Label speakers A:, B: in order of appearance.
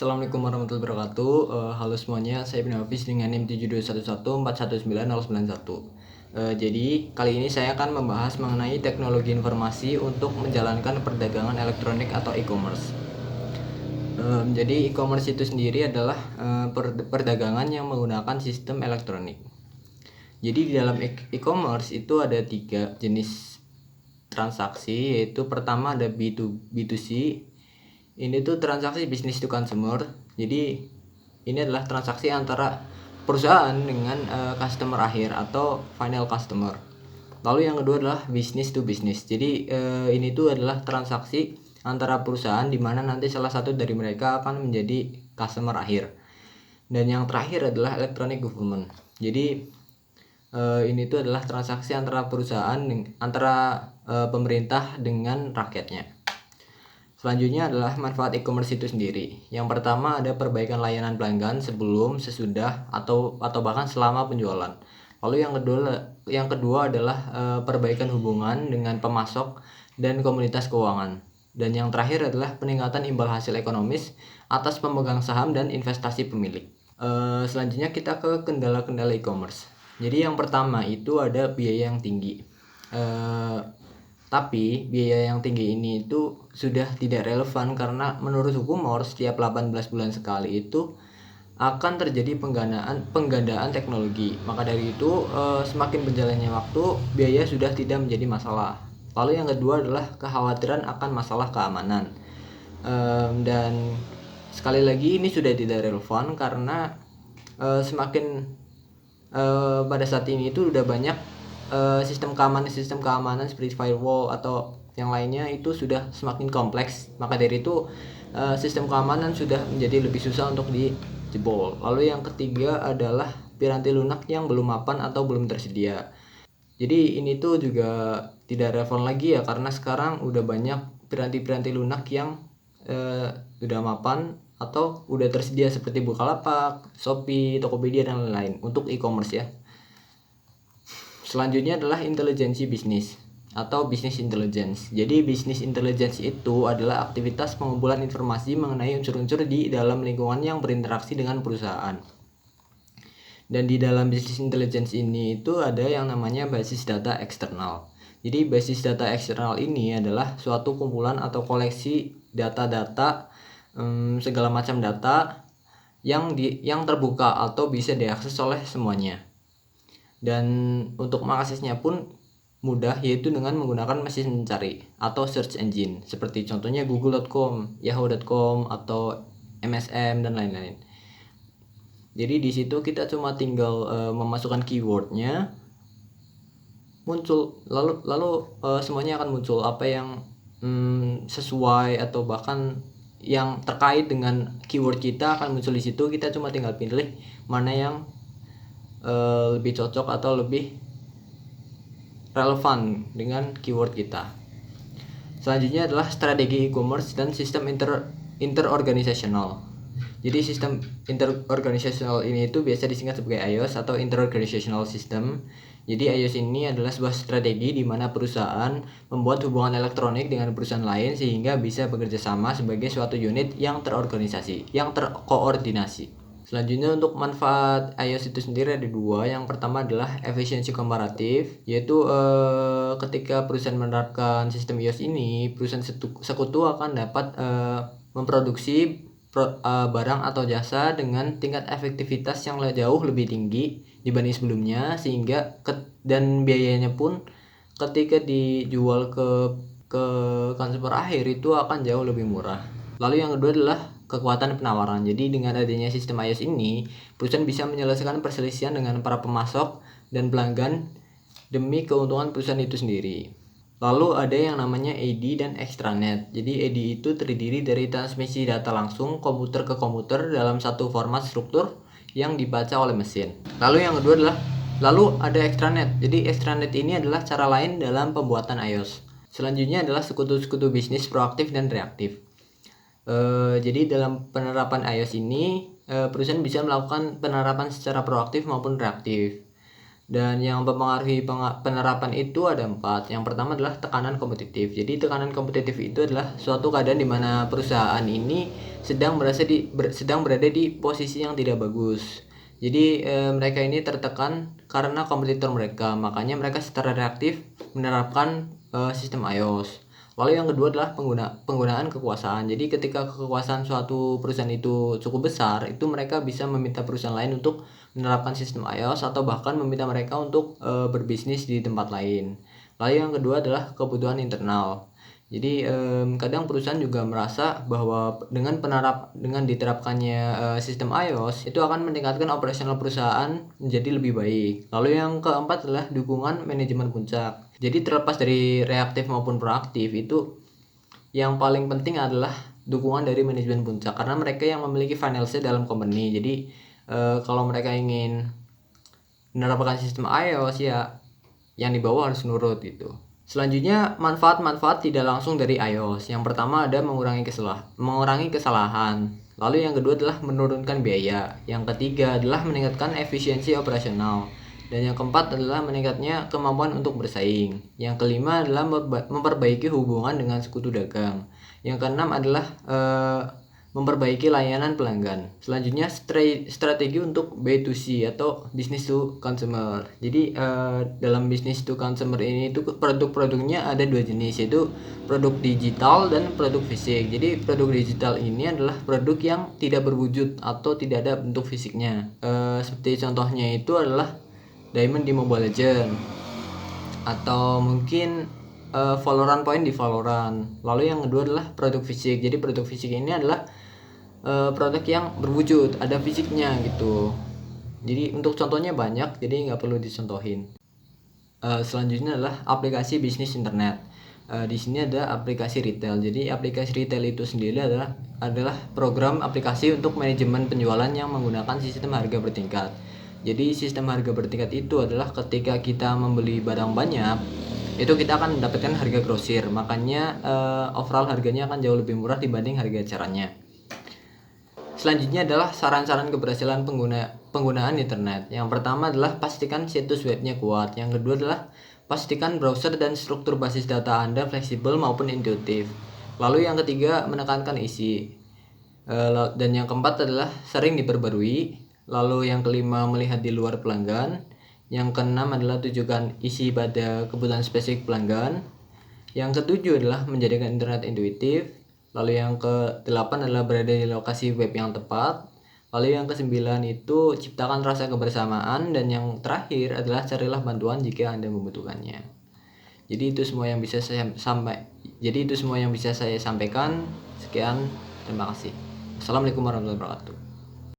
A: Assalamualaikum warahmatullahi wabarakatuh. Halo semuanya, saya Ibnu Hafiz dengan NIM 7211419091. Jadi kali ini saya akan membahas mengenai teknologi informasi untuk menjalankan perdagangan elektronik atau e-commerce. Jadi e-commerce itu sendiri adalah perdagangan yang menggunakan sistem elektronik. Jadi di dalam e-commerce itu ada 3 jenis transaksi, yaitu pertama ada B2C. Ini tuh transaksi business to consumer. Jadi ini adalah transaksi antara perusahaan dengan customer akhir atau final customer. Lalu yang kedua adalah business to business. Jadi ini tuh adalah transaksi antara perusahaan di mana nanti salah satu dari mereka akan menjadi customer akhir. Dan yang terakhir adalah electronic government. Jadi ini tuh adalah transaksi antara perusahaan pemerintah dengan rakyatnya. Selanjutnya adalah manfaat e-commerce itu sendiri. Yang pertama ada perbaikan layanan pelanggan sebelum, sesudah, atau bahkan selama penjualan. Lalu yang kedua adalah perbaikan hubungan dengan pemasok dan komunitas keuangan. Dan yang terakhir adalah peningkatan imbal hasil ekonomis atas pemegang saham dan investasi pemilik. Selanjutnya kita ke kendala-kendala e-commerce. Jadi yang pertama itu ada biaya yang tinggi. Tapi biaya yang tinggi ini itu sudah tidak relevan karena menurut hukum Moore setiap 18 bulan sekali itu akan terjadi penggandaan teknologi. Maka dari itu semakin berjalannya waktu, biaya sudah tidak menjadi masalah. Lalu yang kedua adalah kekhawatiran akan masalah keamanan. Dan sekali lagi ini sudah tidak relevan karena semakin pada saat ini itu udah banyak sistem keamanan seperti firewall atau yang lainnya itu sudah semakin kompleks. Maka dari itu sistem keamanan sudah menjadi lebih susah untuk dijebol. Lalu yang ketiga adalah piranti lunak yang belum mapan atau belum tersedia. Jadi ini tuh juga tidak relevan lagi ya, karena sekarang udah banyak piranti lunak yang udah mapan atau udah tersedia seperti Bukalapak, Shopee, Tokopedia dan lain-lain untuk e-commerce ya. Selanjutnya adalah intelijensi bisnis atau business intelligence. Jadi business intelligence itu adalah aktivitas pengumpulan informasi mengenai unsur-unsur di dalam lingkungan yang berinteraksi dengan perusahaan. Dan di dalam business intelligence ini itu ada yang namanya basis data eksternal. Jadi basis data eksternal ini adalah suatu kumpulan atau koleksi data-data, segala macam data yang terbuka atau bisa diakses oleh semuanya. Dan untuk mengaksesnya pun mudah, yaitu dengan menggunakan mesin mencari atau search engine seperti contohnya google.com, yahoo.com atau MSM dan lain-lain. Jadi di situ kita cuma tinggal memasukkan keywordnya, muncul lalu semuanya akan muncul apa yang sesuai atau bahkan yang terkait dengan keyword kita akan muncul di situ. Kita cuma tinggal pilih mana yang lebih cocok atau lebih relevan dengan keyword kita. Selanjutnya adalah strategi e-commerce dan sistem interorganisasional. Jadi sistem interorganisasional ini itu biasa disingkat sebagai IOS atau interorganisational system. Jadi IOS ini adalah sebuah strategi di mana perusahaan membuat hubungan elektronik dengan perusahaan lain sehingga bisa bekerja sama sebagai suatu unit yang terorganisasi, yang terkoordinasi. Selanjutnya untuk manfaat iOS itu sendiri ada 2. Yang pertama adalah efisiensi komparatif, yaitu ketika perusahaan menerapkan sistem iOS ini, perusahaan sekutu akan dapat memproduksi barang atau jasa dengan tingkat efektivitas yang jauh lebih tinggi dibanding sebelumnya, sehingga dan biayanya pun ketika dijual ke konsumer akhir itu akan jauh lebih murah. Lalu yang kedua adalah kekuatan penawaran. Jadi dengan adanya sistem iOS ini, perusahaan bisa menyelesaikan perselisihan dengan para pemasok dan pelanggan demi keuntungan perusahaan itu sendiri. Lalu ada yang namanya AD dan extranet. Jadi AD itu terdiri dari transmisi data langsung komputer ke komputer dalam satu format struktur yang dibaca oleh mesin. Lalu yang kedua adalah ada extranet. Jadi extranet ini adalah cara lain dalam pembuatan iOS. Selanjutnya adalah sekutu-sekutu bisnis proaktif dan reaktif. Jadi dalam penerapan iOS ini perusahaan bisa melakukan penerapan secara proaktif maupun reaktif. Dan yang mempengaruhi penerapan itu ada 4. Yang pertama adalah tekanan kompetitif. Jadi tekanan kompetitif itu adalah suatu keadaan di mana perusahaan ini sedang berada di posisi yang tidak bagus. Jadi mereka ini tertekan karena kompetitor mereka, makanya mereka secara reaktif menerapkan sistem iOS. Lalu yang kedua adalah penggunaan kekuasaan. Jadi ketika kekuasaan suatu perusahaan itu cukup besar, itu mereka bisa meminta perusahaan lain untuk menerapkan sistem iOS atau bahkan meminta mereka untuk berbisnis di tempat lain. Lalu yang kedua adalah kebutuhan internal. Jadi kadang perusahaan juga merasa bahwa dengan diterapkannya sistem iOS itu akan meningkatkan operasional perusahaan menjadi lebih baik. Lalu yang keempat adalah dukungan manajemen puncak. Jadi terlepas dari reaktif maupun proaktif, itu yang paling penting adalah dukungan dari manajemen puncak karena mereka yang memiliki final say dalam company. Jadi kalau mereka ingin menerapkan sistem iOS, ya yang di bawah harus nurut gitu. Selanjutnya, manfaat-manfaat tidak langsung dari iOS. Yang pertama ada mengurangi kesalahan. Lalu yang kedua adalah menurunkan biaya. Yang ketiga adalah meningkatkan efisiensi operasional. Dan yang keempat adalah meningkatnya kemampuan untuk bersaing. Yang kelima adalah memperbaiki hubungan dengan sekutu dagang. Yang keenam adalah memperbaiki layanan pelanggan. Selanjutnya strategi untuk B2C atau business to consumer. Jadi dalam business to consumer ini itu produk-produknya ada 2 jenis, yaitu produk digital dan produk fisik. Jadi produk digital ini adalah produk yang tidak berwujud atau tidak ada bentuk fisiknya. Seperti contohnya itu adalah diamond di Mobile Legends, atau mungkin Valorant point di Valorant. Lalu yang kedua adalah produk fisik. Jadi produk fisik ini adalah produk yang berwujud, ada fisiknya gitu. Jadi untuk contohnya banyak, jadi nggak perlu dicontohin. Selanjutnya adalah aplikasi bisnis internet. Di sini ada aplikasi retail. Jadi aplikasi retail itu sendiri adalah program aplikasi untuk manajemen penjualan yang menggunakan sistem harga bertingkat. Jadi sistem harga bertingkat itu adalah ketika kita membeli barang banyak, itu kita akan mendapatkan harga grosir. Makanya overall harganya akan jauh lebih murah dibanding harga ecerannya. Selanjutnya adalah saran-saran keberhasilan penggunaan internet. Yang pertama adalah pastikan situs webnya kuat. Yang kedua adalah pastikan browser dan struktur basis data Anda fleksibel maupun intuitif. Lalu yang ketiga, menekankan isi. Dan yang keempat adalah sering diperbarui. Lalu yang kelima, melihat di luar pelanggan. Yang keenam adalah tujukan isi pada kebutuhan spesifik pelanggan. Yang ketujuh adalah menjadikan internet intuitif. Lalu yang ke-8 adalah berada di lokasi web yang tepat. Lalu yang ke-9 itu ciptakan rasa kebersamaan. Dan yang terakhir adalah carilah bantuan jika Anda membutuhkannya. Jadi itu semua yang bisa saya sampaikan. Sekian, terima kasih. Assalamualaikum warahmatullahi wabarakatuh.